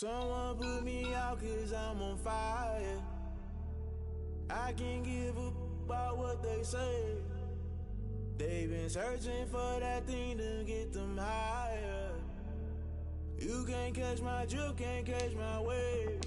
Someone put me out 'cause I'm on fire. I can't give a about what they say. They've been searching for that thing to get them higher. You can't catch my drift, can't catch my wave.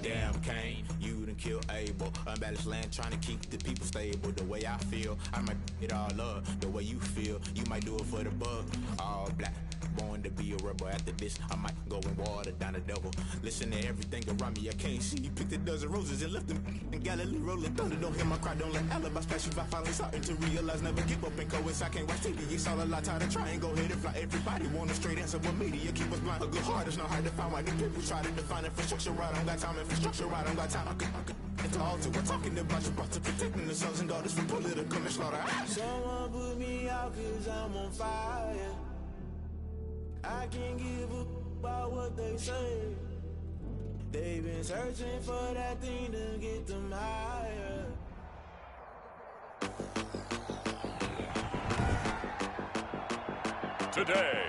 Damn, Kane, you done killed Abel. Unbalanced land, trying to keep the people stable. The way I feel, I might it all up. The way you feel, you might do it for the bug. All black, born to be a rebel. After this, I might go and water down the devil. Listen to everything around me, I can't see. Picked a dozen roses and left them in Galilee rolling thunder. Don't hear my cry, don't let alibis flash. If I finally starting to realize, never give up and coincide. I can't watch TV, it's all a lot. Time to try and go ahead and fly. Everybody want a straight answer, but media keep us blind. A good heart is not hard to find. Why the people try to define infrastructure right? I don't got time. Infrastructure right, I don't got time. I could talk to. We're talking about you, about to protecting the sons and daughters from political and slaughter. Someone put me out 'cause I'm on fire. I can't give a about what they say. They've been searching for that thing to get them higher. Today,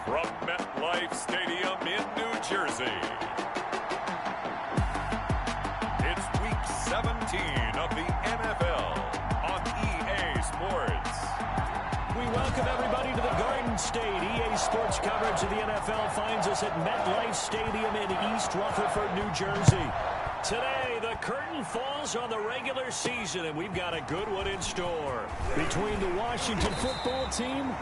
from MetLife Stadium in New Jersey, it's Week 17 of the NFL on EA Sports. We welcome everybody to the Garden State. EA Sports coverage of the NFL finds us at MetLife Stadium in East Rutherford, New Jersey. Today, the curtain falls on the regular season, and we've got a good one in store. Between the Washington football team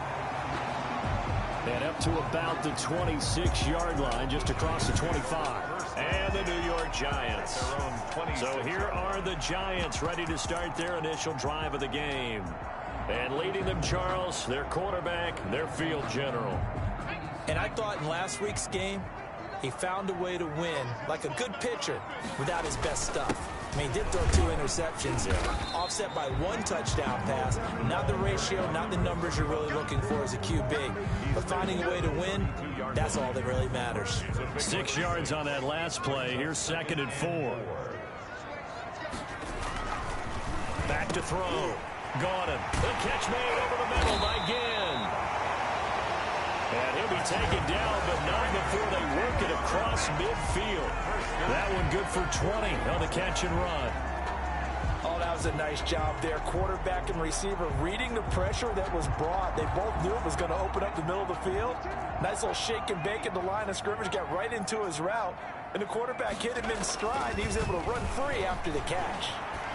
and up to about the 26-yard line, just across the 25. And the New York Giants. So here are the Giants ready to start their initial drive of the game. And leading them, Charles, their quarterback, their field general. And I thought in last week's game, he found a way to win like a good pitcher without his best stuff. I mean, he did throw 2 interceptions, offset by 1 touchdown pass. Not the ratio, not the numbers you're really looking for as a QB. But finding a way to win, that's all that really matters. 6 yards on that last play. Here's 2nd and 4. Back to throw. Got him. The catch made over the middle by Ginn. And he'll be taken down, but not before they work it across midfield. That one good for 20 on the catch and run. Oh, that was a nice job there. Quarterback and receiver reading the pressure that was brought. They both knew it was going to open up the middle of the field. Nice little shake and bake at the line of scrimmage, got right into his route. And the quarterback hit him in stride. He was able to run free after the catch.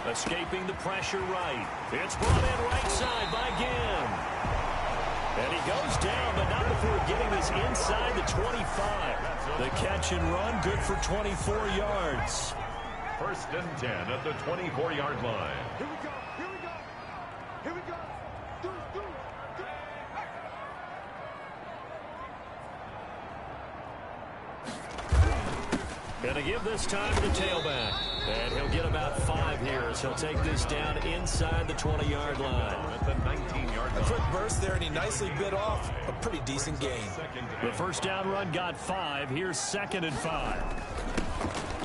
Escaping the pressure right. It's brought in right side by Ginn. And he goes down, but not before getting this inside the 25. The catch and run, good for 24 yards. 1st and 10 at the 24-yard line. Here we go, here we go, here we go. Do. Gonna give this time to the tailback. And he'll get about 5 here as he'll take this down inside the 20-yard line. At the 19-yard line. A quick burst there, and he nicely bit off a pretty decent gain. The first down run got 5. Here's 2nd and 5.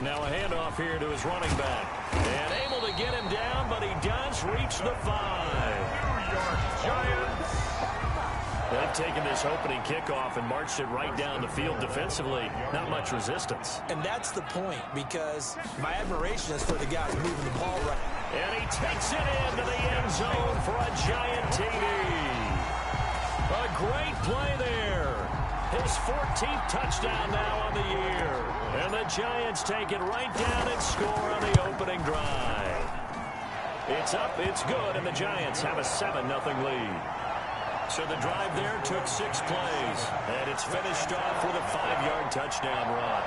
Now a handoff here to his running back. And able to get him down, but he does reach the 5. New York Giants. They've taken this opening kickoff and marched it right down the field defensively. Not much resistance. And that's the point, because my admiration is for the guys moving the ball right. And he takes it into the end zone for a Giant TD. A great play there. His 14th touchdown now on the year. And the Giants take it right down and score on the opening drive. It's up, it's good, and the Giants have a 7-0 lead. So the drive there took 6 plays, and it's finished off with a 5-yard touchdown run.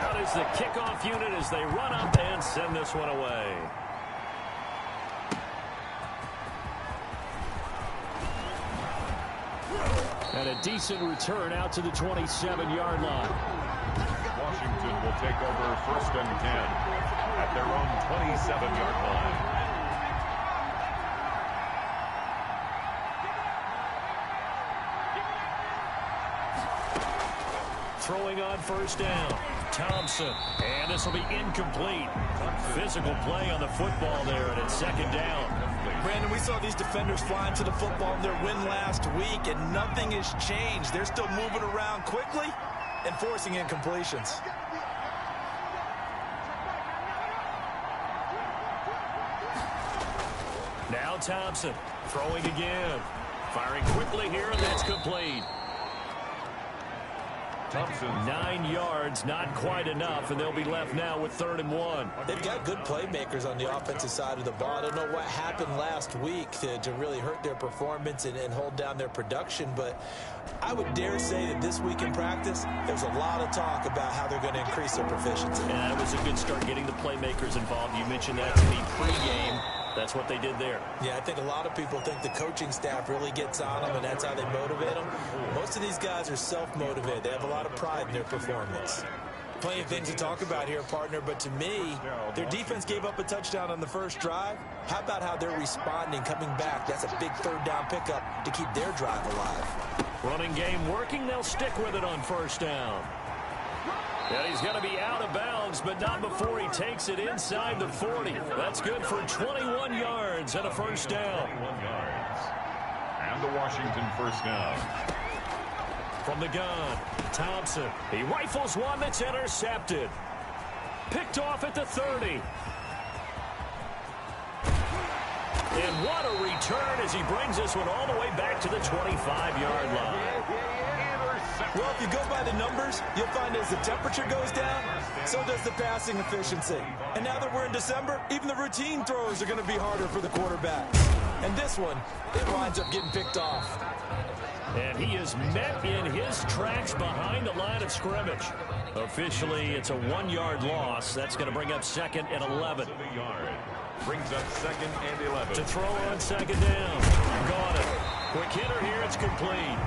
Out is the kickoff unit as they run up and send this one away. And a decent return out to the 27-yard line. Washington will take over 1st and 10 at their own 27-yard line. throwing on first down. Thompson. And this will be incomplete. Physical play on the football there, and it's second down. Brandon, we saw these defenders flying to the football in their win last week, and nothing has changed. They're still moving around quickly and forcing incompletions. Now Thompson throwing again. Firing quickly here, and that's complete. Thompson. 9 yards, not quite enough, and they'll be left now with 3rd and 1. They've got good playmakers on the offensive side of the ball. I don't know what happened last week to really hurt their performance and hold down their production, but I would dare say that this week in practice, there's a lot of talk about how they're going to increase their proficiency. And that was a good start getting the playmakers involved. You mentioned that to me pregame. That's what they did there. Yeah, I think a lot of people think the coaching staff really gets on them, and that's how they motivate them. Most of these guys are self-motivated. They have a lot of pride in their performance. Plenty of things to talk about here, partner, but to me, their defense gave up a touchdown on the first drive. How about how they're responding, coming back? That's a big 3rd down pickup to keep their drive alive. Running game working. They'll stick with it on first down. And he's going to be out of bounds, but not before he takes it inside the 40. That's good for 21 yards and a first down. 21 yards. And the Washington first down. From the gun, Thompson. He rifles one that's intercepted. Picked off at the 30. And what a return as he brings this one all the way back to the 25-yard line. Well, if you go by the numbers, you'll find as the temperature goes down, so does the passing efficiency. And now that we're in December, even the routine throws are going to be harder for the quarterbacks. And this one, it winds up getting picked off. And he is met in his tracks behind the line of scrimmage. Officially, it's a 1-yard loss. That's going to bring up 2nd and 11. Brings up 2nd and 11. To throw on 2nd down. Got it. Quick hitter here. It's complete.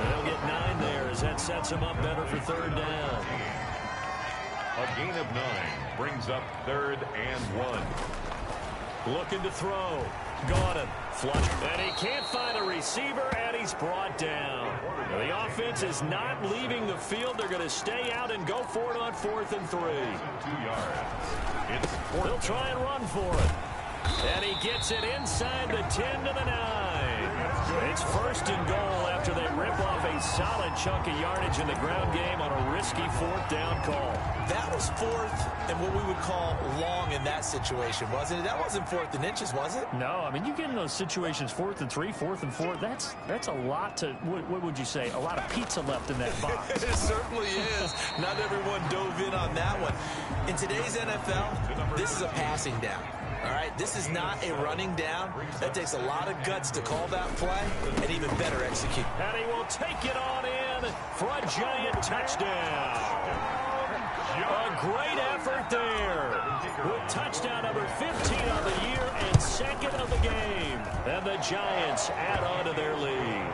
They'll get 9 there as that sets him up better for 3rd down. A gain of 9 brings up 3rd and 1. Looking to throw. Got it. Flush. And he can't find a receiver, and he's brought down. The offense is not leaving the field. They're going to stay out and go for it on 4th and 3. 2 yards. It's 4th. They'll try and run for it. And he gets it inside the 10 to the 9. It's 1st and goal after they rip off a solid chunk of yardage in the ground game on a risky 4th down call. That was 4th and what we would call long in that situation, wasn't it? That wasn't 4th and inches, was it? No, I mean, you get in those situations 4th and 3, 4th and 4. That's a lot to, what would you say, a lot of pizza left in that box. It certainly is. Not everyone dove in on that one. In today's NFL, this is a passing down. All right, this is not a running down. That takes a lot of guts to call that play and even better execute. And he will take it on in for a giant touchdown. A great effort there. With touchdown number 15 of the year and 2nd of the game. And the Giants add on to their lead.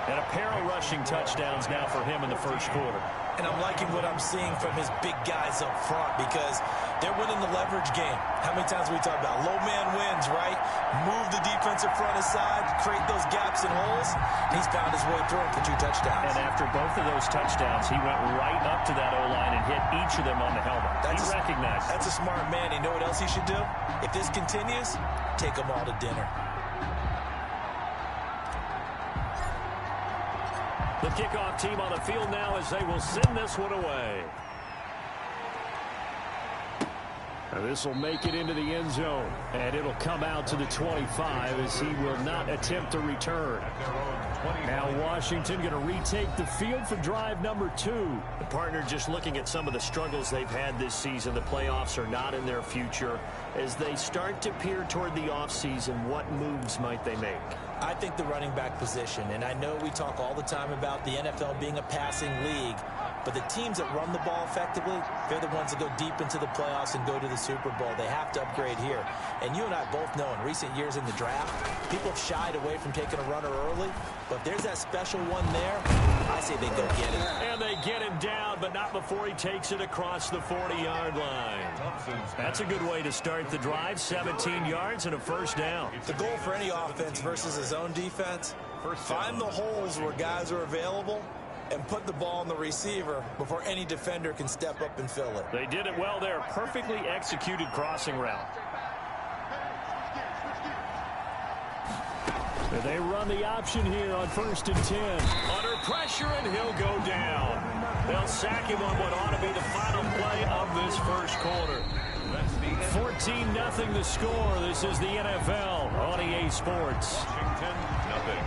And a pair of rushing touchdowns now for him in the 1st quarter. And I'm liking what I'm seeing from his big guys up front because they're winning the leverage game. How many times we talk about low man wins, right? Move the defensive front aside, create those gaps and holes. He's found his way through for 2 touchdowns. And after both of those touchdowns, he went right up to that O-line and hit each of them on the helmet. He recognized it. That's a smart man. You know what else he should do? If this continues, take them all to dinner. The kickoff team on the field now as they will send this one away. And this will make it into the end zone. And it'll come out to the 25 as he will not attempt to return. Now Washington going to retake the field for drive number 2. The partner just looking at some of the struggles they've had this season. The playoffs are not in their future. As they start to peer toward the offseason, what moves might they make? I think the running back position, and I know we talk all the time about the NFL being a passing league, but the teams that run the ball effectively, they're the ones that go deep into the playoffs and go to the Super Bowl. They have to upgrade here. And you and I both know in recent years in the draft, people have shied away from taking a runner early, but if there's that special one there, I say they go get it. And they get him down, but not before he takes it across the 40-yard line. That's a good way to start the drive, 17 yards and a 1st down. The goal for any offense versus a zone defense, find the holes where guys are available and put the ball on the receiver before any defender can step up and fill it. They did it well there. Perfectly executed crossing route. And they run the option here on 1st and 10. Under pressure, and he'll go down. They'll sack him on what ought to be the final play of this first quarter. 14-0 the score. This is the NFL on EA Sports. Washington, nothing.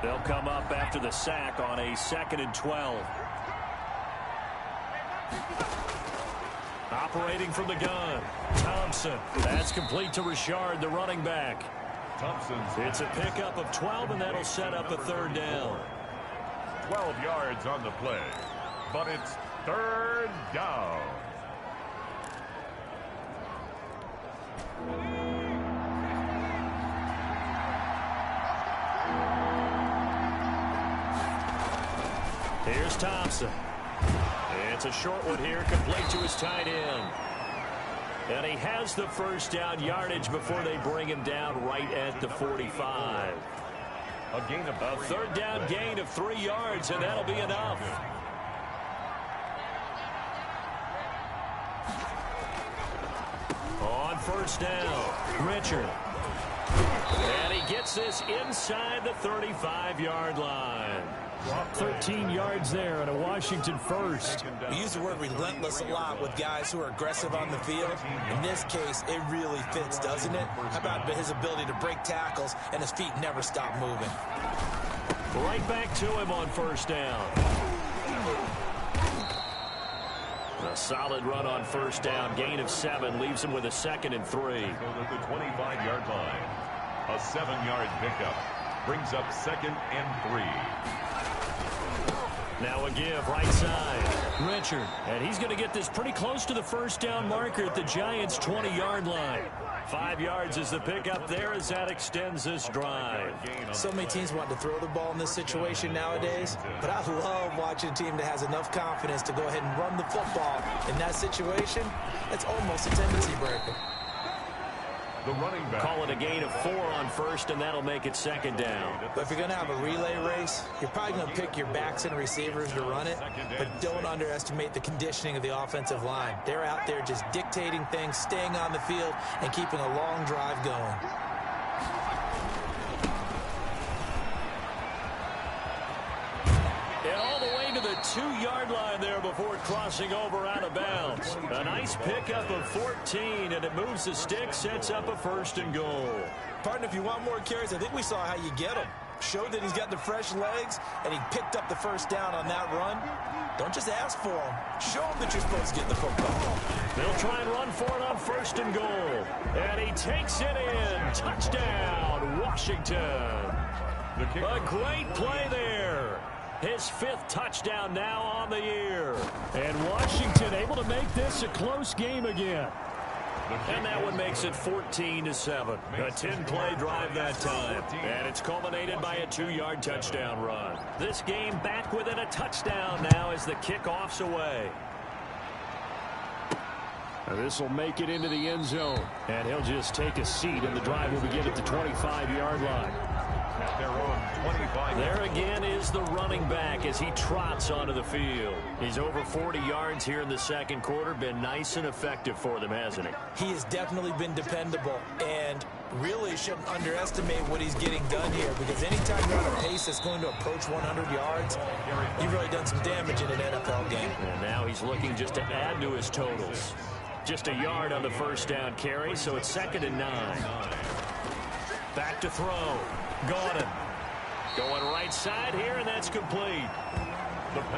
They'll come up after the sack on a 2nd and 12. Operating from the gun, Thompson. That's complete to Richard, the running back. It's a pickup of 12, and that'll set up a 3rd down. 12 yards on the play, but it's 3rd down. Here's Thompson. It's a short one here, complete to his tight end. And he has the 1st down yardage before they bring him down right at the 45. A 3rd down gain of 3 yards, and that'll be enough. On 1st down, Richard. And he gets this inside the 35-yard line. 13 yards there and a Washington 1st. We use the word relentless a lot with guys who are aggressive on the field. In this case, it really fits, doesn't it? How about his ability to break tackles and his feet never stop moving? Right back to him on 1st down. A solid run on 1st down. Gain of 7 leaves him with a 2nd and 3. So at the 25-yard line, a 7-yard pickup brings up 2nd and 3. Now a give, right side. Richard. And he's going to get this pretty close to the 1st down marker at the Giants' 20-yard line. 5 yards is the pickup there as that extends this drive. So many teams want to throw the ball in this situation nowadays, but I love watching a team that has enough confidence to go ahead and run the football. In that situation, it's almost a tendency breaker. The running back. Call it a gain of 4 on 1st, and that'll make it 2nd down. But if you're going to have a relay race, you're probably going to pick your backs and receivers to run it, but don't underestimate the conditioning of the offensive line. They're out there just dictating things, staying on the field, and keeping a long drive going. And all the way to the 2-yard line there before crossing over out of bounds. A nice pickup of 14, and it moves the stick, sets up a 1st and goal. Partner, if you want more carries, I think we saw how you get them. Showed that he's got the fresh legs, and he picked up the 1st down on that run. Don't just ask for them. Show them that you're supposed to get the football. They'll try and run for it on 1st and goal. And he takes it in. Touchdown, Washington. A great play there. His 5th touchdown now on the year. And Washington able to make this a close game again. And that one makes it 14-7. A 10-play drive that time. And it's culminated by a 2-yard touchdown run. This game back within a touchdown now as the kickoff's away. This will make it into the end zone. And he'll just take a seat, and the drive will begin at the 25-yard line. At their own 25. There again is the running back as he trots onto the field. He's over 40 yards here in the 2nd quarter. Been nice and effective for them, hasn't he? He has definitely been dependable, and really shouldn't underestimate what he's getting done here, because anytime you're on a pace that's going to approach 100 yards, you've really done some damage in an NFL game. And now he's looking just to add to his totals. Just a yard on the 1st down carry, so it's 2nd and 9. Back to throw. Gordon going right side here, and that's complete.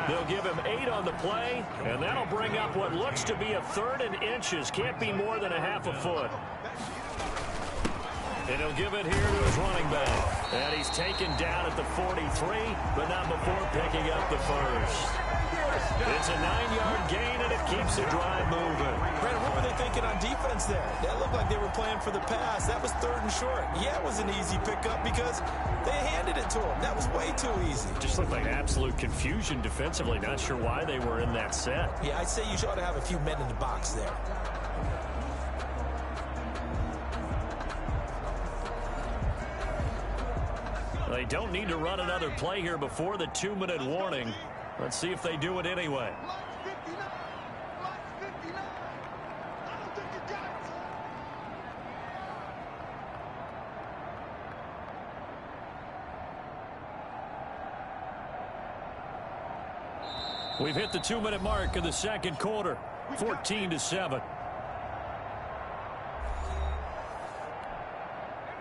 They'll give him 8 on the play, and that'll bring up what looks to be a 3rd and inches. Can't be more than a half a foot. And he'll give it here to his running back. And he's taken down at the 43, but not before picking up the 1st. It's a 9-yard gain, and it keeps the drive moving. Brandon, what were they thinking on defense there? That looked like they were playing for the pass. That was 3rd and short. Yeah, it was an easy pickup because they handed it to him. That was way too easy. Just looked like absolute confusion defensively. Not sure why they were in that set. Yeah, I'd say you ought to have a few men in the box there. They don't need to run another play here before the 2-minute warning. Let's see if they do it anyway. We've hit the 2-minute mark in the second quarter, 14-7.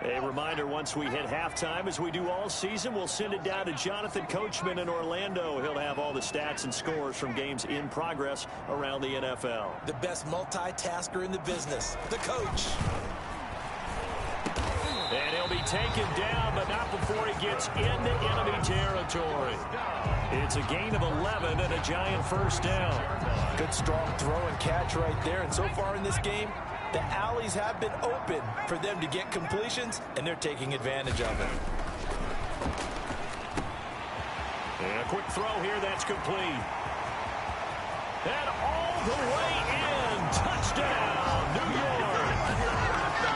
A reminder, once we hit halftime, as we do all season, we'll send it down to Jonathan Coachman in Orlando. He'll have all the stats and scores from games in progress around the NFL. The best multitasker in the business, the coach. And he'll be taken down, but not before he gets into enemy territory. It's a gain of 11 and a giant first down. Good strong throw and catch right there. And so far in this game, the alleys have been open for them to get completions, and they're taking advantage of it. And a quick throw here, that's complete. And all the way in. Touchdown, New York.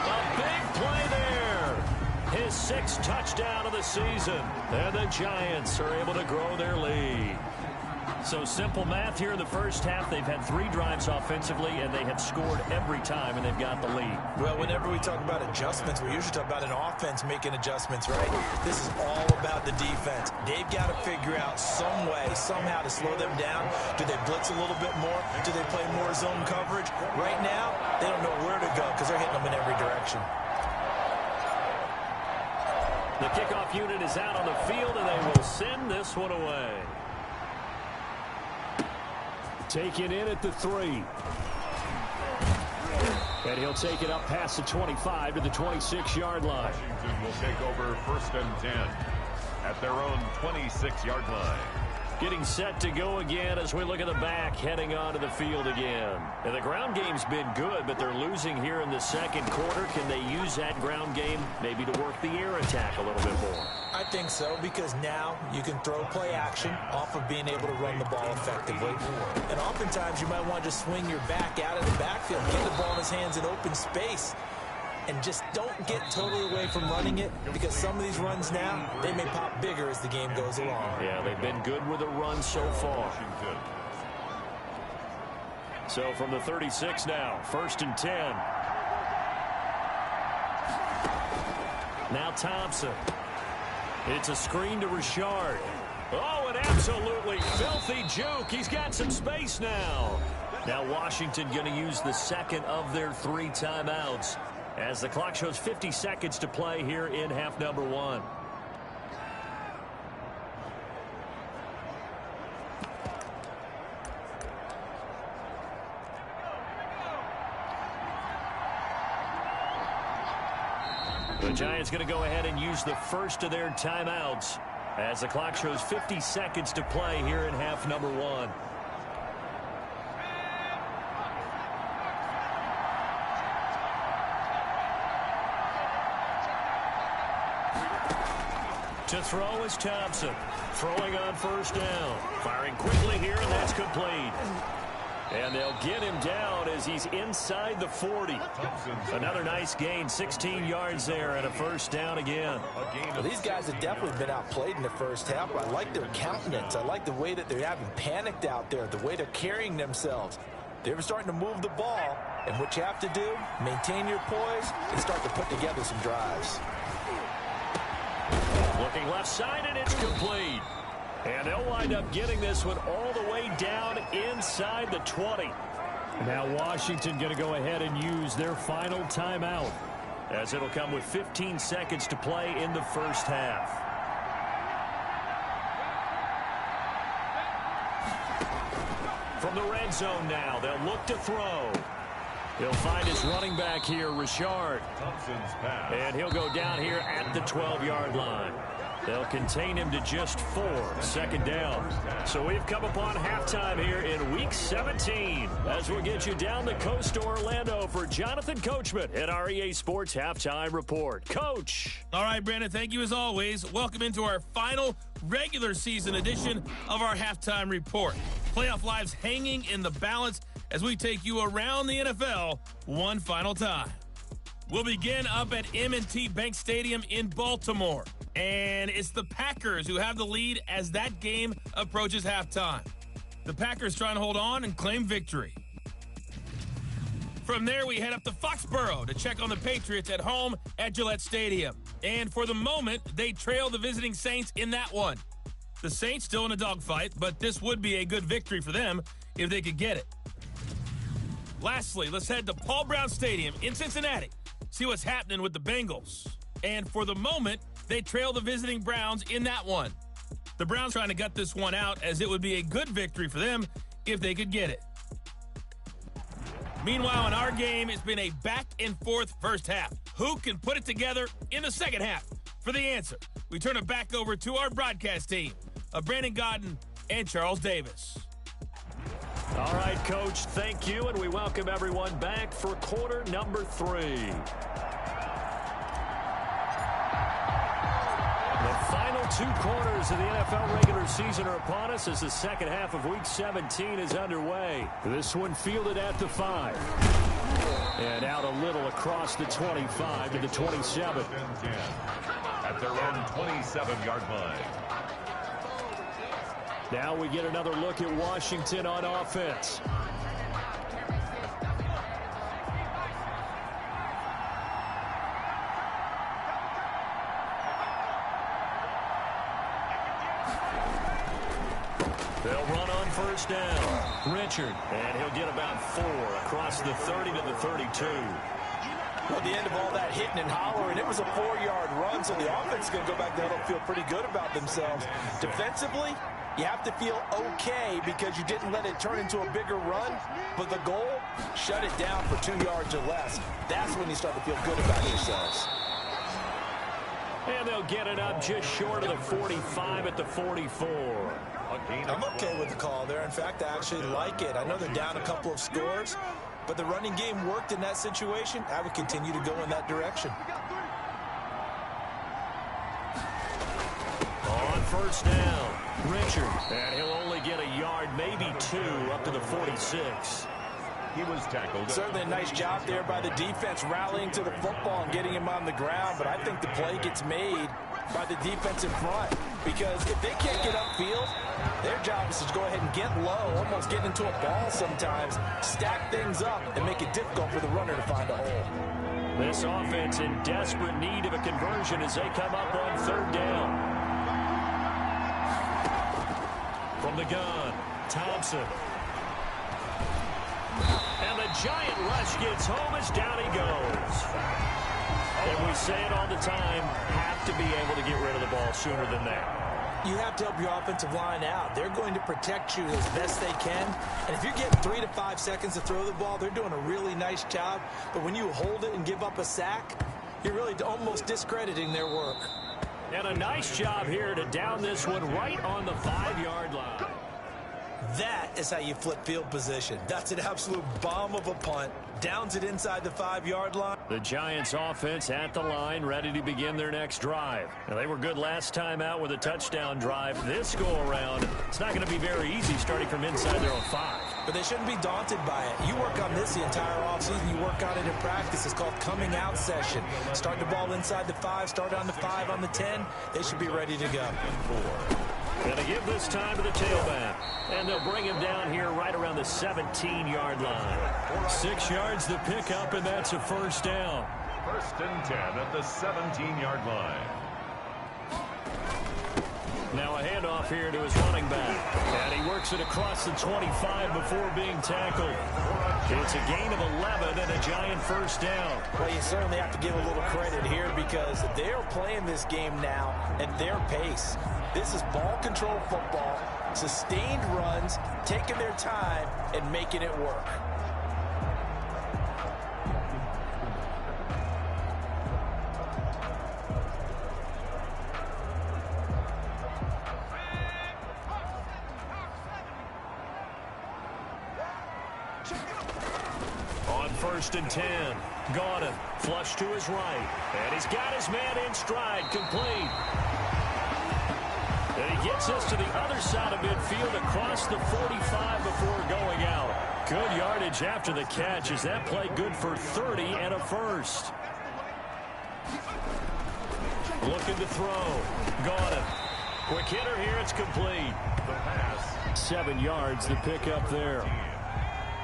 A big play there. His 6th touchdown of the season. And the Giants are able to grow their lead. So simple math here in the first half. They've had 3 drives offensively, and they have scored every time, and they've got the lead. Well, whenever we talk about adjustments, we usually talk about an offense making adjustments, right? This is all about the defense. They've got to figure out some way, somehow to slow them down. Do they blitz a little bit more? Do they play more zone coverage? Right now, they don't know where to go because they're hitting them in every direction. The kickoff unit is out on the field, and they will send this one away. Taken in at the 3. And he'll take it up past the 25 to the 26-yard line. Washington will take over 1st and 10 at their own 26-yard line. Getting set to go again as we look at the back, heading onto the field again. And the ground game's been good, but they're losing here in the second quarter. Can they use that ground game maybe to work the air attack a little bit more? I think so, because now you can throw play action off of being able to run the ball effectively. And oftentimes you might want to just swing your back out of the backfield, get the ball in his hands in open space, and just don't get totally away from running it, because some of these runs now, they may pop bigger as the game goes along. Yeah, they've been good with a run so far. So from the 36 now, 1st and 10. Now Thompson. It's a screen to Richard. Oh, an absolutely filthy juke. He's got some space now. Now Washington going to use the second of their 3 timeouts as the clock shows 50 seconds to play here in half number 1. The Giants going to go ahead and use the first of their timeouts as the clock shows 50 seconds to play here in half number 1. To throw is Thompson. Throwing on 1st down. Firing quickly here, and that's complete. And they'll get him down as he's inside the 40. Another nice gain, 16 yards there, and a 1st down again. Well, these guys have definitely been outplayed in the first half. I like their countenance. I like the way that they're having panicked out there, the way they're carrying themselves. They're starting to move the ball, and what you have to do, maintain your poise and start to put together some drives. Looking left side, and it's complete. And they'll wind up getting this one all the way down inside the 20. Now Washington going to go ahead and use their final timeout, as it'll come with 15 seconds to play in the first half. From the red zone now, they'll look to throw. He'll find his running back here, Richard. And he'll go down here at the 12-yard line. They'll contain him to just 4, 2nd down. So we've come upon halftime here in Week 17 as we'll get you down the coast to Orlando for Jonathan Coachman at our EA Sports Halftime Report. Coach. All right, Brandon, thank you as always. Welcome into our final regular season edition of our Halftime Report. Playoff lives hanging in the balance as we take you around the NFL one final time. We'll begin up at M&T Bank Stadium in Baltimore. And it's the Packers who have the lead as that game approaches halftime. The Packers trying to hold on and claim victory. From there, we head up to Foxborough to check on the Patriots at home at Gillette Stadium. And for the moment, they trail the visiting Saints in that one. The Saints still in a dogfight, but this would be a good victory for them if they could get it. Lastly, let's head to Paul Brown Stadium in Cincinnati. See what's happening with the Bengals. And for the moment, they trail the visiting Browns in that one. The Browns trying to gut this one out as it would be a good victory for them if they could get it. Meanwhile, in our game, it's been a back-and-forth first half. Who can put it together in the second half? For the answer, we turn it back over to our broadcast team of Brandon Godden and Charles Davis. All right, Coach, thank you, and we welcome everyone back for quarter number 3. The final 2 quarters of the NFL regular season are upon us as the second half of Week 17 is underway. This one fielded at the 5. And out a little across the 25 to the 27. At their own 27-yard line. Now we get another look at Washington on offense. They'll run on first down. Richard, and he'll get about 4 across the 30 to the 32. Well, at the end of all that hitting and hollering, it was a 4-yard run, so the offense is going to go back there and feel pretty good about themselves. Defensively, you have to feel okay because you didn't let it turn into a bigger run, but the goal, shut it down for 2 yards or less. That's when you start to feel good about yourselves. And they'll get it up just short of the 45 at the 44. I'm okay with the call there. In fact, I actually like it. I know they're down a couple of scores, but the running game worked in that situation. I would continue to go in that direction. On first down, Richard, and he'll only get a yard, maybe 2, up to the 46. He was tackled. Certainly a nice job there by the defense rallying to the football and getting him on the ground, but I think the play gets made by the defense in front because if they can't get upfield, their job is to go ahead and get low, almost get into a ball sometimes, stack things up, and make it difficult for the runner to find a hole. This offense in desperate need of a conversion as they come up on third down. From the gun, Thompson. And the giant rush gets home as down he goes. And we say it all the time, have to be able to get rid of the ball sooner than that. You have to help your offensive line out. They're going to protect you as best they can. And if you're getting 3 to 5 seconds to throw the ball, they're doing a really nice job. But when you hold it and give up a sack, you're really almost discrediting their work. And a nice job here to down this one right on the 5-yard line. That is how you flip field position. That's an absolute bomb of a punt. Downs it inside the 5-yard line. The Giants offense at the line, ready to begin their next drive. Now, they were good last time out with a touchdown drive. This go-around, it's not going to be very easy starting from inside their own 5. But they shouldn't be daunted by it. You work on this the entire offseason. You work on it in practice. It's called coming out session. Start the ball inside the 5, start on the 5, on the 10. They should be ready to go. Going to give this time to the tailback. And they'll bring him down here right around the 17-yard line. 6 yards the pickup, and that's a first down. First and 10 at the 17-yard line. Now a handoff here to his running back. And he works it across the 25 before being tackled. It's a gain of 11 and a giant first down. Well, you certainly have to give a little credit here because they're playing this game now at their pace. This is ball control football, sustained runs, taking their time, and making it work. On first and 10, Gordon, flush to his right, and he's got his man in stride, complete. And he gets us to the other side of midfield across the 45 before going out. Good yardage after the catch. Is that play good for 30 and a first? Looking to throw. Got him. Quick hitter here. It's complete. The pass. 7 yards to pick up there.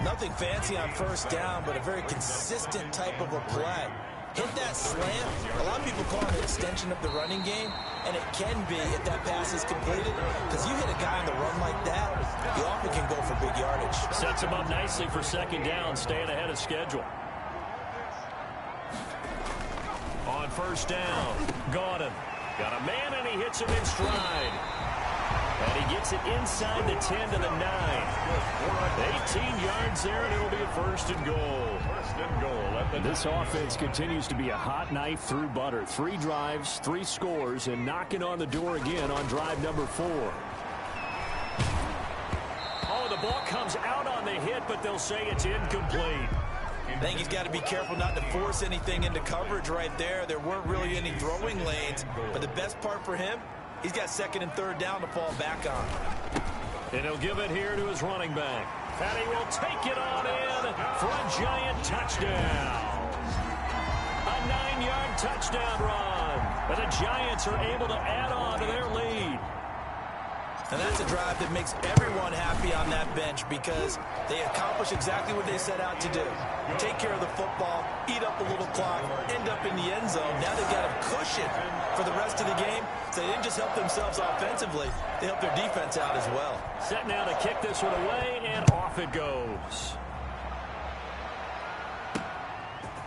Nothing fancy on first down, but a very consistent type of a play. Hit that slant. A lot of people call it an extension of the running game, and it can be if that pass is completed, because you hit a guy on the run like that, you often can go for big yardage. Sets him up nicely for second down, staying ahead of schedule. On first down, got him. Got a man, and he hits him in stride. And he gets it inside the 10 to the 9. 18 yards there, and it'll be a first and goal. First and goal. This offense continues to be a hot knife through butter. 3 drives, 3 scores, and knocking on the door again on drive number 4. Oh, the ball comes out on the hit, but they'll say it's incomplete. I think he's got to be careful not to force anything into coverage right there. There weren't really any throwing lanes, but the best part for him, he's got second and third down to fall back on. And he'll give it here to his running back. And he will take it on in for a giant touchdown. A 9-yard touchdown run. And the Giants are able to add on to their lead. And that's a drive that makes everyone happy on that bench because they accomplish exactly what they set out to do. Take care of the football, eat up a little clock, end up in the end zone. Now they've got a cushion for the rest of the game. So they didn't just help themselves offensively, they helped their defense out as well. Set now to kick this one away, and off it goes.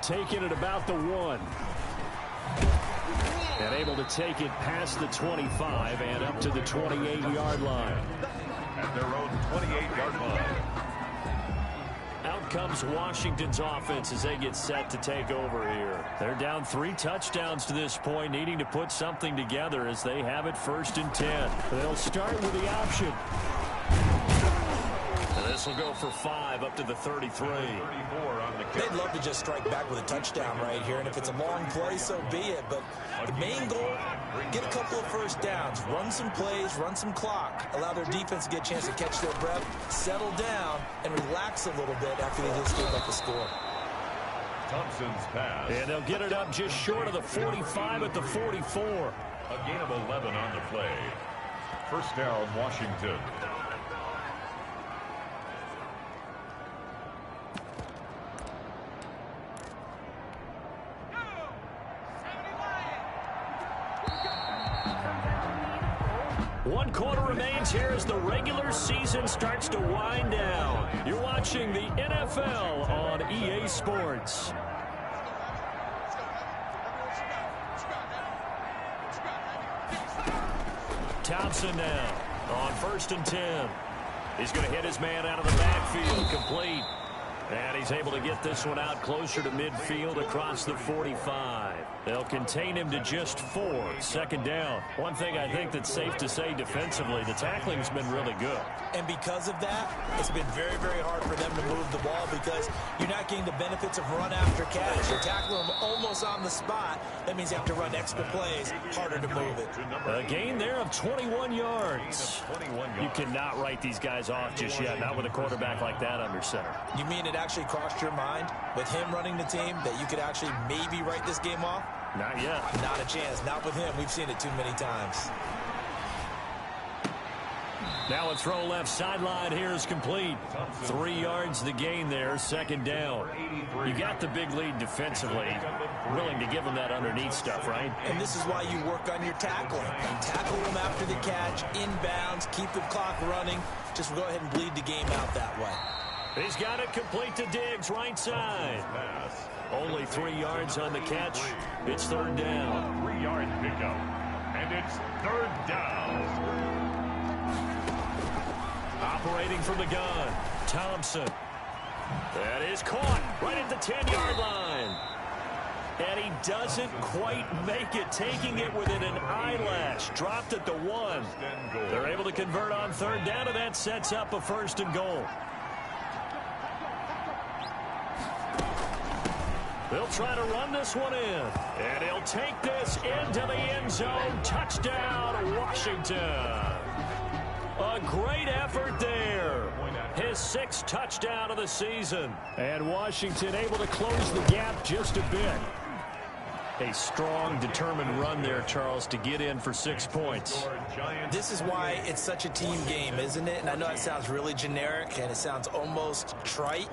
Taking it about the 1. And able to take it past the 25 and up to the 28-yard line. At their own 28-yard line. Out comes Washington's offense as they get set to take over here. They're down 3 touchdowns to this point, needing to put something together as they have it first and 10. They'll start with the option. And this will go for 5 up to the 33. They'd love to just strike back with a touchdown right here, and if it's a long play, so be it. But the main goal, get a couple of first downs, run some plays, run some clock, allow their defense to get a chance to catch their breath, settle down, and relax a little bit after they just gave up a score. Thompson's pass. And they'll get it up just short of the 45 at the 44. A gain of 11 on the play. First down, Washington. One quarter remains here as the regular season starts to wind down. You're watching the NFL on EA Sports. Thompson now on first and 10. He's going to hit his man out of the backfield, complete. And he's able to get this one out closer to midfield across the 45. They'll contain him to just 4. Second down. One thing I think that's safe to say defensively, the tackling's been really good. And because of that, it's been very, very hard for them to move the ball because you're not getting the benefits of run after catch. You're tackling them almost on the spot. That means you have to run extra plays, harder to move it. A gain there of 21 yards. You cannot write these guys off just yet, not with a quarterback like that under center. You mean it actually crossed your mind with him running the team that you could actually maybe write this game off? Not yet. Not a chance. Not with him. We've seen it too many times. Now a throw left sideline here is complete. 3 yards the gain there, second down. You got the big lead defensively. Willing to give them that underneath stuff, right? And this is why you work on your tackling. Tackle them after the catch, inbounds, keep the clock running. Just go ahead and bleed the game out that way. He's got it complete to Diggs, right side. Only 3 yards on the catch. It's third down. 3-yard pickup. And it's third down. Operating from the gun, Thompson. That is caught right at the 10-yard line. And he doesn't quite make it, taking it within an eyelash. Dropped at the 1. They're able to convert on third down, and that sets up a first and goal. They'll try to run this one in. And he'll take this into the end zone. Touchdown, Washington. A great effort there. His 6th touchdown of the season. And Washington able to close the gap just a bit. A strong, determined run there, Charles, to get in for 6 points. This is why it's such a team game, isn't it? And I know it sounds really generic and it sounds almost trite,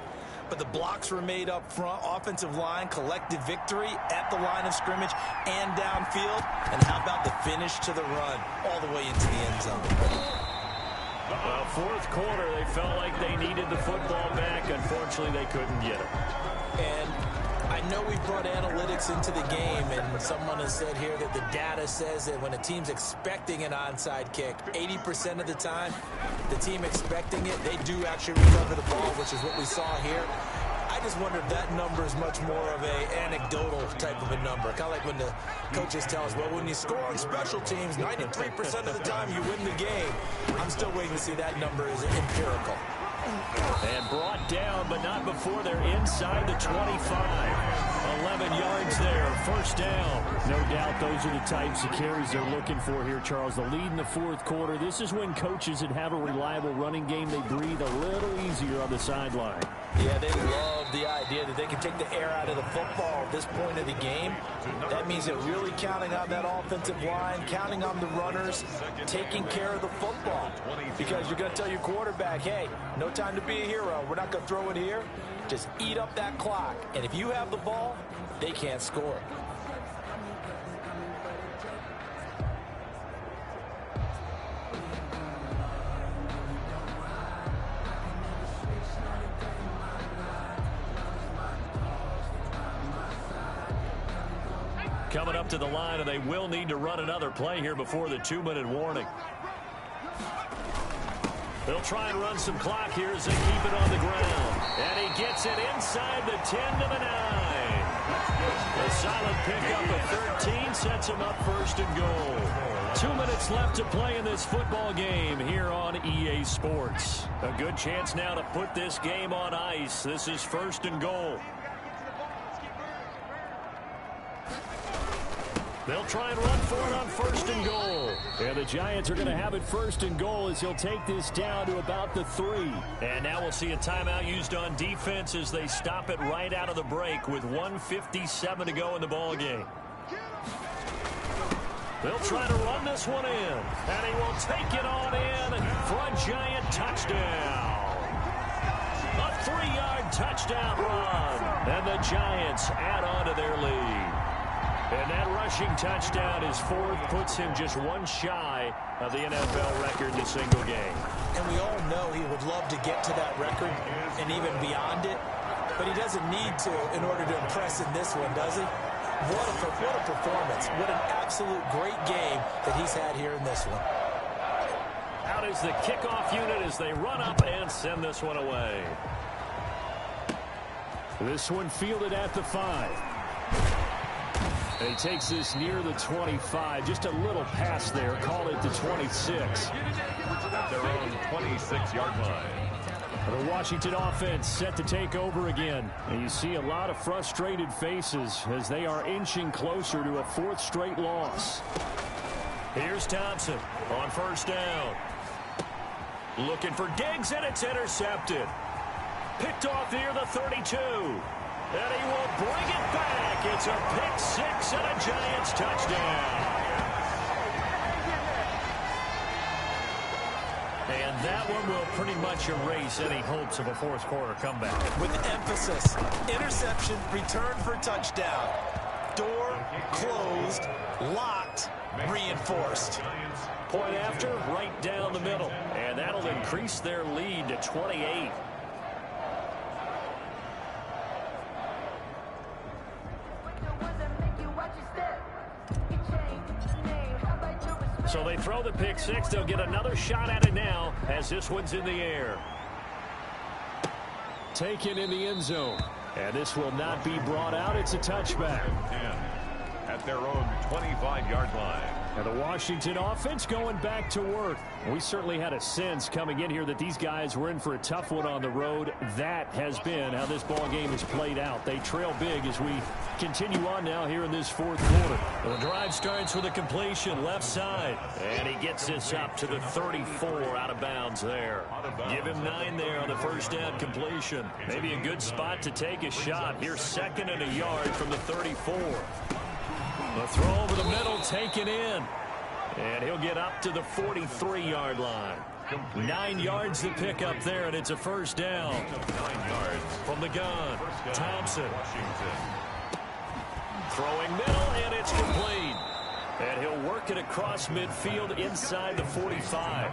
but the blocks were made up front, offensive line, collective victory at the line of scrimmage and downfield. And how about the finish to the run all the way into the end zone? Well, fourth quarter, they felt like they needed the football back. Unfortunately, they couldn't get it. And I know we brought analytics into the game, and someone has said here that the data says that when a team's expecting an onside kick, 80% of the time, the team expecting it, they do actually recover the ball, which is what we saw here. I just wonder if that number is much more of a anecdotal type of a number. Kind of like when the coaches tell us, well, when you score on special teams, 93% of the time you win the game. I'm still waiting to see that number is empirical. And brought down, but not before they're inside the 25. 11 yards there, first down. No doubt those are the types of carries they're looking for here, Charles. The lead in the fourth quarter. This is when coaches that have a reliable running game, they breathe a little easier on the sideline. Yeah, they love the idea that they can take the air out of the football at this point of the game. That means they're really counting on that offensive line, counting on the runners, taking care of the football. Because you're going to tell your quarterback, hey, no time to be a hero. We're not going to throw it here. Just eat up that clock. And if you have the ball, they can't score. Coming up to the line, and they will need to run another play here before the 2-minute warning. They'll try and run some clock here as they keep it on the ground. And he gets it inside the 10 to the 9. A solid pickup of 13 sets him up first and goal. 2 minutes left to play in this football game here on EA Sports. A good chance now to put this game on ice. This is first and goal. They'll try and run for it on first and goal. And the Giants are going to have it first and goal as he'll take this down to about the 3. And now we'll see a timeout used on defense as they stop it right out of the break with 1:57 to go in the ball game. They'll try to run this one in. And he will take it on in for a Giant touchdown. A 3-yard touchdown run. And the Giants add on to their lead. And that rushing touchdown is fourth, puts him just one shy of the NFL record in a single game. And we all know he would love to get to that record and even beyond it, but he doesn't need to in order to impress in this one, does he? What a performance. What an absolute great game that he's had here in this one. Out is the kickoff unit as they run up and send this one away. This one fielded at the 5. And he takes this near the 25. Just a little pass there. Call it the 26. At their own 26-yard line. The Washington offense set to take over again. And you see a lot of frustrated faces as they are inching closer to a 4th straight loss. Here's Thompson on first down. Looking for Diggs, and it's intercepted. Picked off near the 32. And he will bring it back. It's a pick 6 and a Giants touchdown. And that one will pretty much erase any hopes of a fourth quarter comeback. With emphasis, interception, return for touchdown. Door closed, locked, reinforced. Point after, right down the middle. And that'll increase their lead to 28. So they throw the pick 6. They'll get another shot at it now as this one's in the air. Taken in the end zone. And this will not be brought out. It's a touchback. At their own 25-yard line. And the Washington offense going back to work. We certainly had a sense coming in here that these guys were in for a tough one on the road. That has been how this ball game has played out. They trail big as we continue on now here in this fourth quarter. The drive starts with a completion left side. And he gets this up to the 34 out of bounds there. Give him 9 there on the first down completion. Maybe a good spot to take a shot. Here's 2nd and a yard from the 34. The throw over the middle taken in. And he'll get up to the 43-yard line. 9 yards to pick up there, and it's a first down. 9 yards. From the gun, Thompson. Throwing middle, and it's complete. And he'll work it across midfield inside the 45.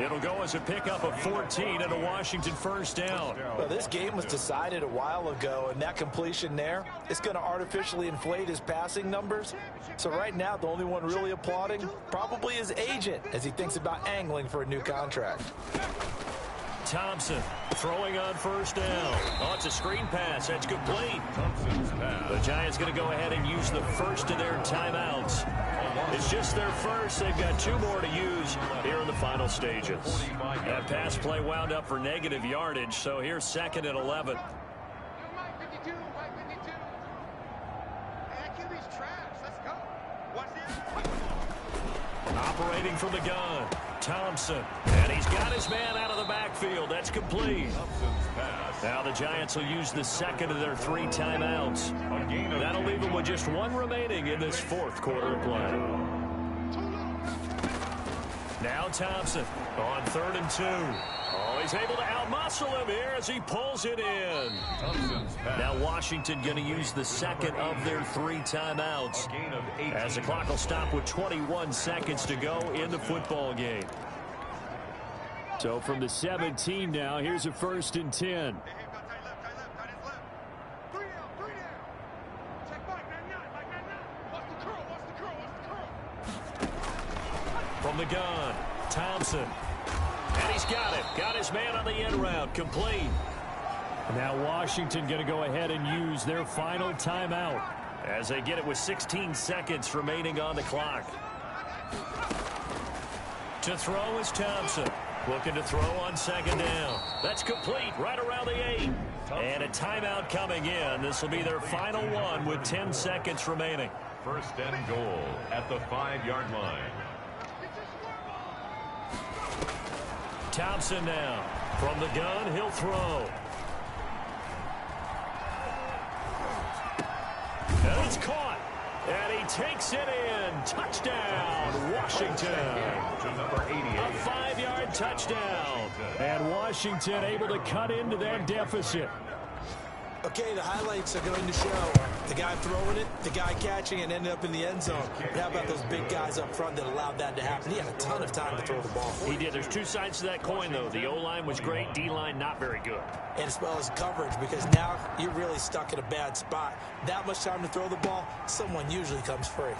It'll go as a pickup of 14 and a Washington first down. Well, this game was decided a while ago, and that completion there is going to artificially inflate his passing numbers. So right now, the only one really applauding probably his agent as he thinks about angling for a new contract. Thompson throwing on first down. Oh, it's a screen pass. That's complete. Thompson's pass. The Giants going to go ahead and use the first of their timeouts. It's just their first. They've got 2 more to use here in the final stages. That pass play wound up for negative yardage, so here's 2nd and 11. Operating from the gun, Thompson. And he's got his man out of the backfield. That's complete. Thompson's pass. Now the Giants will use the 2nd of their 3 timeouts. That'll leave them with just 1 remaining in this 4th quarter of play. Now Thompson on 3rd and 2. Oh, he's able to outmuscle him here as he pulls it in. Thompson's pass. Now Washington going to use the 2nd of their 3 timeouts. A gain of 18. As the clock will stop with 21 seconds to go in the football game. So from the 17 now, here's a 1st and 10. From the gun, Thompson. And he's got it. Got his man on the end route. Complete. Now Washington going to go ahead and use their final timeout as they get it with 16 seconds remaining on the clock. To throw is Thompson. Looking to throw on 2nd down. That's complete right around the 8. And a timeout coming in. This will be their final one with 10 seconds remaining. 1st and goal at the 5-yard line. Thompson now. From the gun, he'll throw. And it's caught. And he takes it in. Touchdown, Washington. To number 88. A 5-yard touchdown. And Washington able to cut into that deficit. Okay, the highlights are going to show the guy throwing it, the guy catching it, and ended up in the end zone. But how about those big guys up front that allowed that to happen? He had a ton of time to throw the ball. He did. There's 2 sides to that coin, though. The O-line was great. D-line not very good. And as well as coverage, because now you're really stuck in a bad spot. That much time to throw the ball, someone usually comes free.